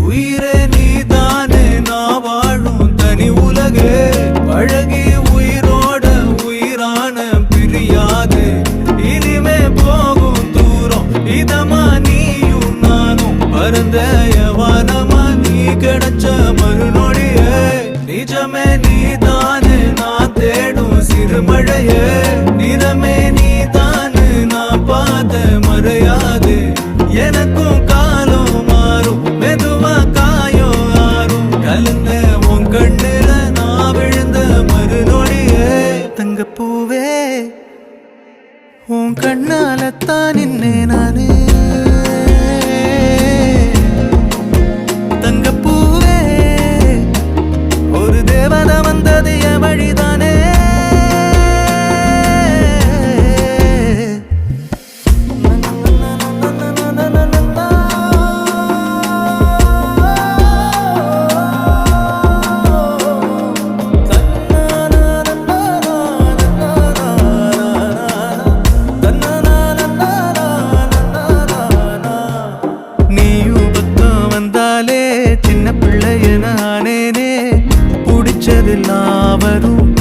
உயிரே நீதானே நான் வாழும் தனி உலகே பழகி உயிரோட உயிரான பிரியாது இனிமே போகும் தூரம் இதமா நீயும் நானும் பரந்த யவானமா நீ கிடைச்ச மறுநொடியே நிஜமே நீதானே நான் தேடும் சிறுமழையே நிறமே நீதானே நான் பார்த்த மறையாது எனக்கும் காலம் மாறும் மெதுவா காயம் ஆறும் கலந்த உன் கண்ணுல நான் விழுந்த மறுநொடியே தங்கப்பூவே உன் கண்ணாலத்தான் நின்னே நானே தங்கப்பூவே ஒரு தேவதை வந்தது என் வழிதானே சின்ன பிள்ளைய நானேனே பிடிச்சதெல்லாம் வரும்